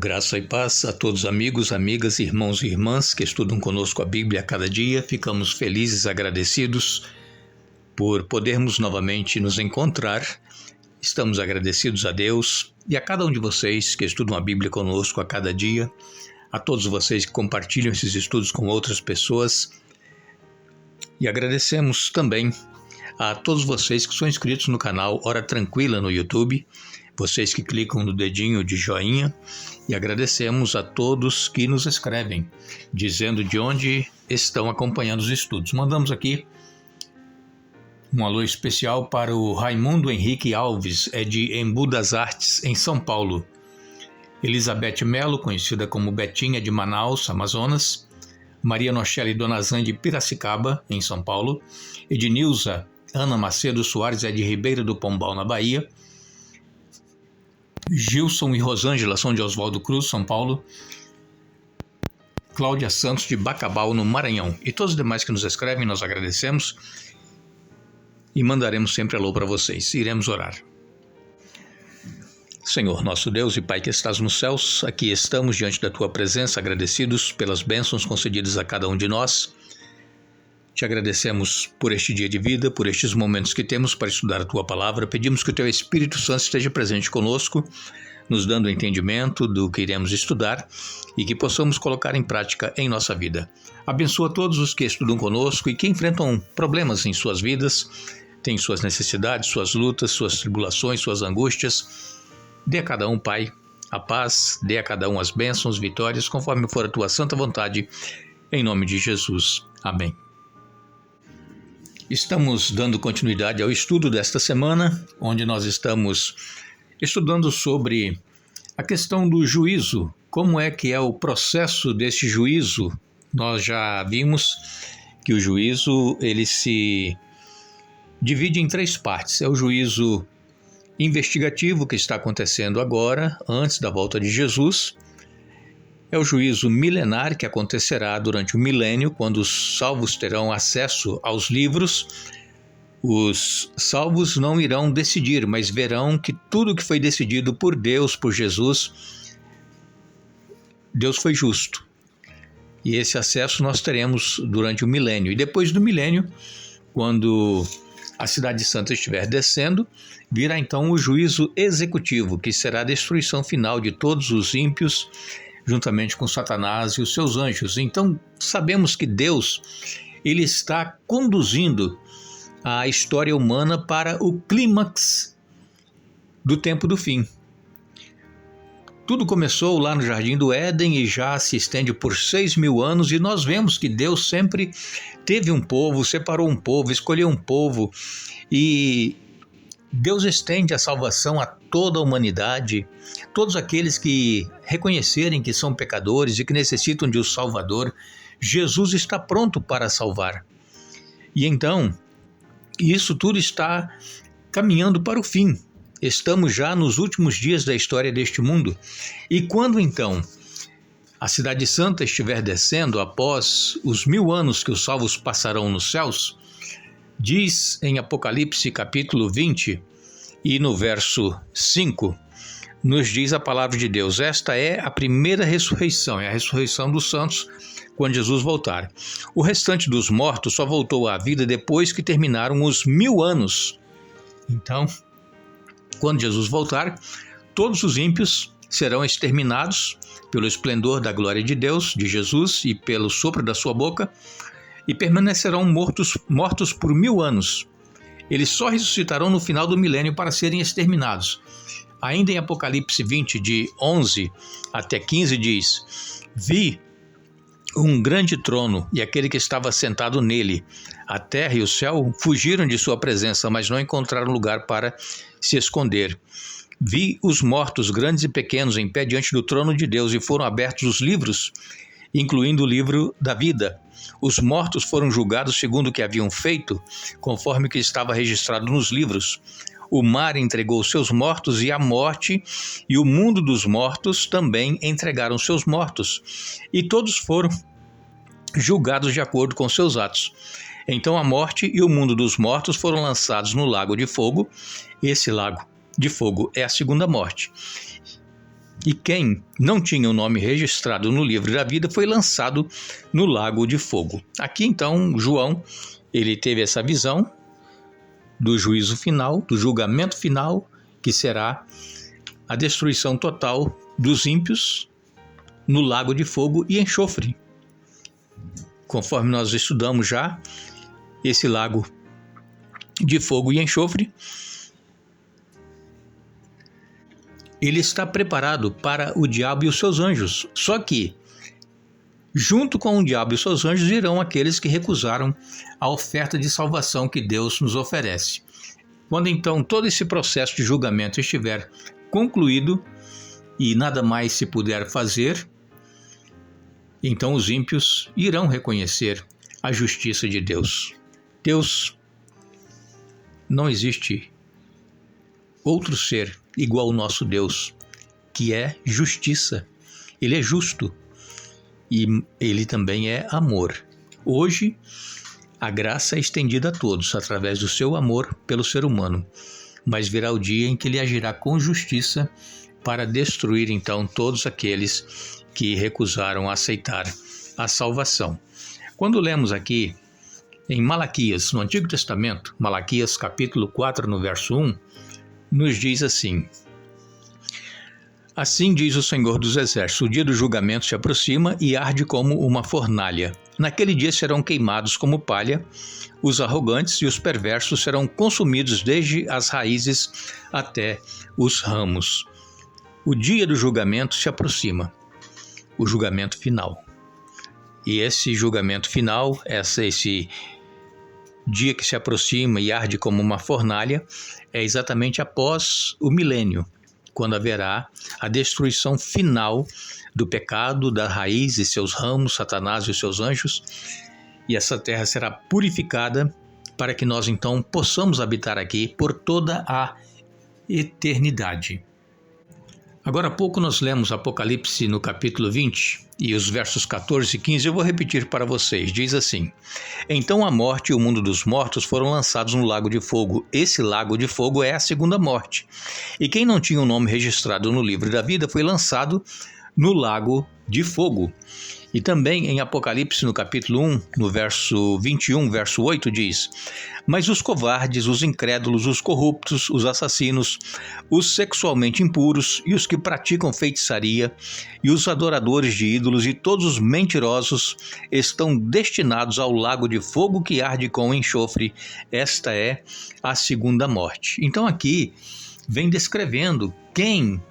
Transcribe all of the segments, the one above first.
Graça e paz a todos amigos, amigas, irmãos e irmãs que estudam conosco a Bíblia a cada dia. Ficamos felizes e agradecidos por podermos novamente nos encontrar. Estamos agradecidos a Deus e a cada um de vocês que estudam a Bíblia conosco a cada dia, a todos vocês que compartilham esses estudos com outras pessoas. E agradecemos também a todos vocês que são inscritos no canal Hora Tranquila no YouTube, vocês que clicam no dedinho de joinha, e agradecemos a todos que nos escrevem, dizendo de onde estão acompanhando os estudos. Mandamos aqui um alô especial para o Raimundo Henrique Alves, de Embu das Artes, em São Paulo. Elizabeth Melo, conhecida como Betinha, de Manaus, Amazonas. Maria Nochelle Donazan, de Piracicaba, em São Paulo. Ednilza Ana Macedo Soares, de Ribeira do Pombal, na Bahia. Gilson e Rosângela são de Oswaldo Cruz, São Paulo. Cláudia Santos, de Bacabal, no Maranhão. E todos os demais que nos escrevem, nós agradecemos e mandaremos sempre alô para vocês. Iremos orar. Senhor, nosso Deus e Pai que estás nos céus, aqui estamos diante da Tua presença, agradecidos pelas bênçãos concedidas a cada um de nós. Te agradecemos por este dia de vida, por estes momentos que temos para estudar a Tua Palavra. Pedimos que o Teu Espírito Santo esteja presente conosco, nos dando entendimento do que iremos estudar e que possamos colocar em prática em nossa vida. Abençoa todos os que estudam conosco e que enfrentam problemas em suas vidas, têm suas necessidades, suas lutas, suas tribulações, suas angústias. Dê a cada um, Pai, a paz, dê a cada um as bênçãos, vitórias, conforme for a Tua santa vontade, em nome de Jesus. Amém. Estamos dando continuidade ao estudo desta semana, onde nós estamos estudando sobre a questão do juízo, como é que é o processo desse juízo. Nós já vimos que o juízo ele se divide em três partes. É o juízo investigativo que está acontecendo agora, antes da volta de Jesus. É o juízo milenar que acontecerá durante o milênio, quando os salvos terão acesso aos livros. Os salvos não irão decidir, mas verão que tudo que foi decidido por Deus, por Jesus, Deus foi justo. E esse acesso nós teremos durante o milênio. E depois do milênio, quando a Cidade Santa estiver descendo, virá então o juízo executivo, que será a destruição final de todos os ímpios, juntamente com Satanás e os seus anjos. Então, sabemos que Deus ele está conduzindo a história humana para o clímax do tempo do fim. Tudo começou lá no Jardim do Éden e já se estende por 6.000 anos, e nós vemos que Deus sempre teve um povo, separou um povo, escolheu um povo, e Deus estende a salvação a toda a humanidade, todos aqueles que reconhecerem que são pecadores e que necessitam de um Salvador. Jesus está pronto para salvar. E então, isso tudo está caminhando para o fim. Estamos já nos últimos dias da história deste mundo. E quando então a Cidade Santa estiver descendo, após os 1000 anos que os salvos passarão nos céus, diz em Apocalipse capítulo 20 e no verso 5, nos diz a palavra de Deus: esta é a primeira ressurreição, é a ressurreição dos santos quando Jesus voltar. O restante dos mortos só voltou à vida depois que terminaram os 1000 anos. Então, quando Jesus voltar, todos os ímpios serão exterminados pelo esplendor da glória de Deus, de Jesus, e pelo sopro da sua boca, e permanecerão mortos por 1000 anos. Eles só ressuscitarão no final do milênio para serem exterminados. Ainda em Apocalipse 20, de 11 até 15, diz: vi um grande trono e aquele que estava sentado nele. A terra e o céu fugiram de sua presença, mas não encontraram lugar para se esconder. Vi os mortos, grandes e pequenos, em pé diante do trono de Deus, e foram abertos os livros, incluindo o livro da vida. Os mortos foram julgados segundo o que haviam feito, conforme o que estava registrado nos livros. O mar entregou seus mortos, e a morte e o mundo dos mortos também entregaram seus mortos. E todos foram julgados de acordo com seus atos. Então a morte e o mundo dos mortos foram lançados no lago de fogo. Esse lago de fogo é a segunda morte. e quem não tinha o nome registrado no livro da vida foi lançado no lago de fogo. Aqui então João, ele teve essa visão do juízo final, do julgamento final, que será a destruição total dos ímpios no lago de fogo e enxofre. Conforme nós estudamos já, esse lago de fogo e enxofre, ele está preparado para o diabo e os seus anjos. Só que, junto com o diabo e os seus anjos, irão aqueles que recusaram a oferta de salvação que Deus nos oferece. Quando então todo esse processo de julgamento estiver concluído e nada mais se puder fazer, então os ímpios irão reconhecer a justiça de Deus. Deus, não existe outro ser igual ao nosso Deus, que é justiça. Ele é justo e ele também é amor. Hoje, a graça é estendida a todos através do seu amor pelo ser humano, mas virá o dia em que ele agirá com justiça para destruir então todos aqueles que recusaram aceitar a salvação. Quando lemos aqui em Malaquias, no Antigo Testamento, Malaquias capítulo 4, no verso 1, nos diz assim: assim diz o Senhor dos Exércitos, o dia do julgamento se aproxima e arde como uma fornalha. Naquele dia serão queimados como palha, os arrogantes e os perversos serão consumidos desde as raízes até os ramos. O dia do julgamento se aproxima, o julgamento final. E esse julgamento final, esse dia que se aproxima e arde como uma fornalha, é exatamente após o milênio, quando haverá a destruição final do pecado, da raiz e seus ramos, Satanás e os seus anjos, e essa terra será purificada para que nós então possamos habitar aqui por toda a eternidade. Agora há pouco nós lemos Apocalipse no capítulo 20 e os versos 14 e 15 eu vou repetir para vocês. Diz assim: então a morte e o mundo dos mortos foram lançados no lago de fogo. Esse lago de fogo é a segunda morte. E quem não tinha o nome registrado no livro da vida foi lançado no lago de fogo. E também em Apocalipse, no capítulo 1, no verso 21, verso 8, diz: mas os covardes, os incrédulos, os corruptos, os assassinos, os sexualmente impuros e os que praticam feitiçaria e os adoradores de ídolos e todos os mentirosos estão destinados ao lago de fogo que arde com enxofre. Esta é a segunda morte. Então aqui vem descrevendo quem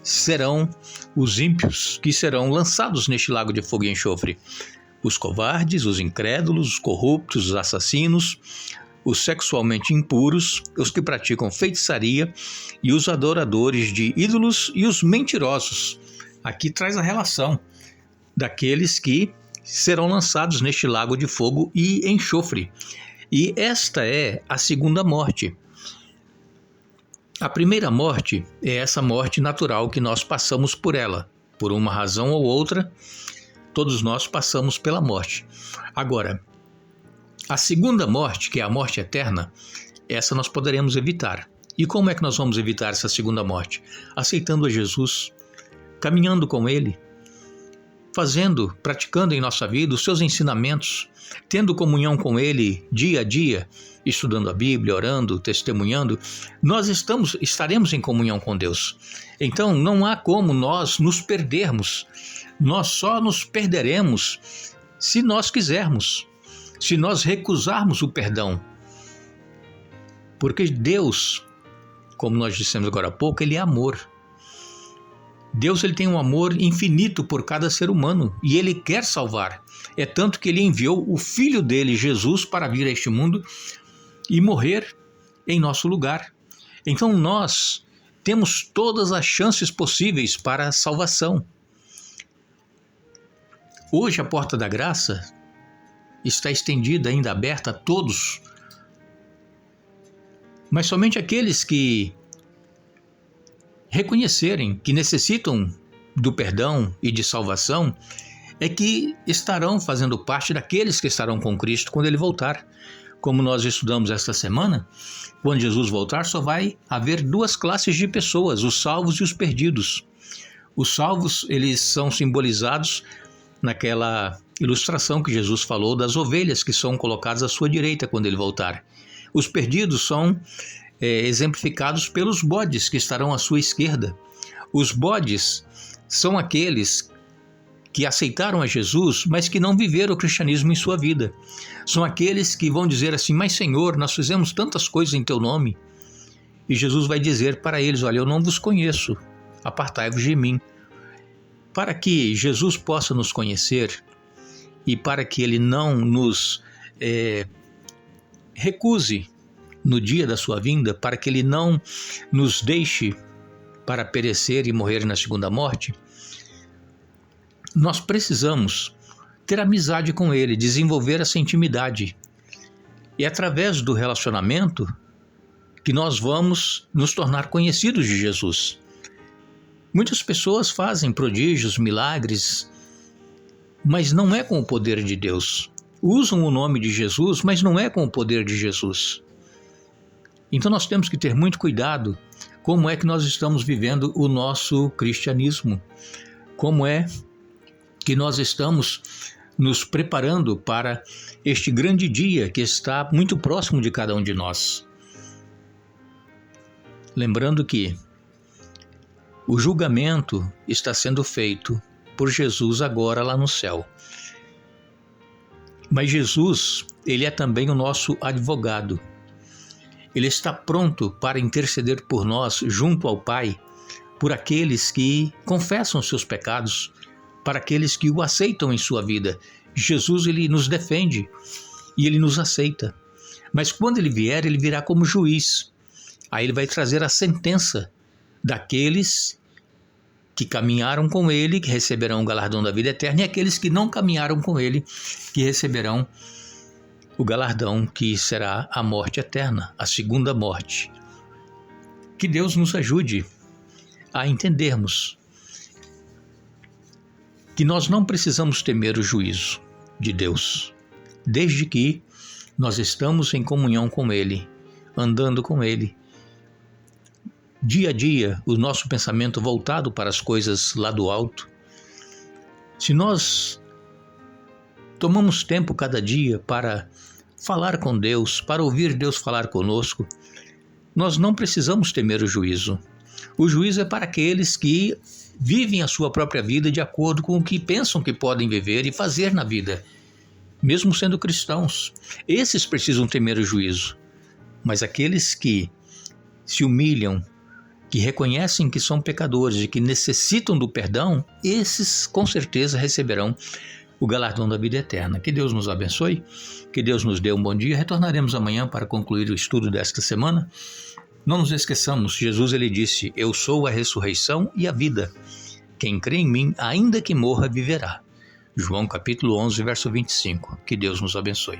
serão os ímpios que serão lançados neste lago de fogo e enxofre. Os covardes, os incrédulos, os corruptos, os assassinos, os sexualmente impuros, os que praticam feitiçaria e os adoradores de ídolos e os mentirosos. Aqui traz a relação daqueles que serão lançados neste lago de fogo e enxofre. E esta é a segunda morte. A primeira morte é essa morte natural que nós passamos por ela. Por uma razão ou outra, todos nós passamos pela morte. Agora, a segunda morte, que é a morte eterna, essa nós poderemos evitar. E como é que nós vamos evitar essa segunda morte? Aceitando a Jesus, caminhando com Ele, praticando em nossa vida os seus ensinamentos, tendo comunhão com Ele dia a dia, estudando a Bíblia, orando, testemunhando, nós estaremos em comunhão com Deus. Então não há como nós nos perdermos, nós só nos perderemos se nós quisermos, se nós recusarmos o perdão. Porque Deus, como nós dissemos agora há pouco, Ele é amor. Deus ele tem um amor infinito por cada ser humano e Ele quer salvar. É tanto que Ele enviou o Filho dele, Jesus, para vir a este mundo e morrer em nosso lugar. Então nós temos todas as chances possíveis para a salvação. Hoje a porta da graça está estendida, ainda aberta a todos, mas somente aqueles que reconhecerem que necessitam do perdão e de salvação é que estarão fazendo parte daqueles que estarão com Cristo quando Ele voltar. Como nós estudamos esta semana, quando Jesus voltar só vai haver duas classes de pessoas, os salvos e os perdidos. Os salvos, eles são simbolizados naquela ilustração que Jesus falou das ovelhas que são colocadas à sua direita quando ele voltar. Os perdidos são exemplificados pelos bodes que estarão à sua esquerda. Os bodes são aqueles que aceitaram a Jesus, mas que não viveram o cristianismo em sua vida. São aqueles que vão dizer assim: mas Senhor, nós fizemos tantas coisas em teu nome. E Jesus vai dizer para eles: olha, eu não vos conheço, apartai-vos de mim. Para que Jesus possa nos conhecer e para que Ele não nos recuse no dia da sua vinda, para que Ele não nos deixe para perecer e morrer na segunda morte, nós precisamos ter amizade com Ele, desenvolver essa intimidade. E através do relacionamento que nós vamos nos tornar conhecidos de Jesus. Muitas pessoas fazem prodígios, milagres, mas não é com o poder de Deus. Usam o nome de Jesus, mas não é com o poder de Jesus. Então nós temos que ter muito cuidado como é que nós estamos vivendo o nosso cristianismo, como é que nós estamos nos preparando para este grande dia que está muito próximo de cada um de nós. Lembrando que o julgamento está sendo feito por Jesus agora lá no céu. Mas Jesus, Ele é também o nosso advogado. Ele está pronto para interceder por nós junto ao Pai, por aqueles que confessam seus pecados, para aqueles que o aceitam em sua vida. Jesus, Ele nos defende e Ele nos aceita. Mas quando Ele vier, Ele virá como juiz. Aí Ele vai trazer a sentença daqueles que caminharam com Ele, que receberão o galardão da vida eterna, e aqueles que não caminharam com Ele, que receberão o galardão que será a morte eterna, a segunda morte. Que Deus nos ajude a entendermos que nós não precisamos temer o juízo de Deus, desde que nós estamos em comunhão com Ele, andando com Ele. Dia a dia, o nosso pensamento voltado para as coisas lá do alto. Se nós tomamos tempo cada dia para falar com Deus, para ouvir Deus falar conosco, nós não precisamos temer o juízo. O juízo é para aqueles que vivem a sua própria vida de acordo com o que pensam que podem viver e fazer na vida, mesmo sendo cristãos. Esses precisam temer o juízo. Mas aqueles que se humilham, que reconhecem que são pecadores e que necessitam do perdão, esses com certeza receberão o galardão da vida eterna. Que Deus nos abençoe, que Deus nos dê um bom dia. Retornaremos amanhã para concluir o estudo desta semana. Não nos esqueçamos, Jesus ele disse: eu sou a ressurreição e a vida. Quem crê em mim, ainda que morra, viverá. João capítulo 11, verso 25. Que Deus nos abençoe.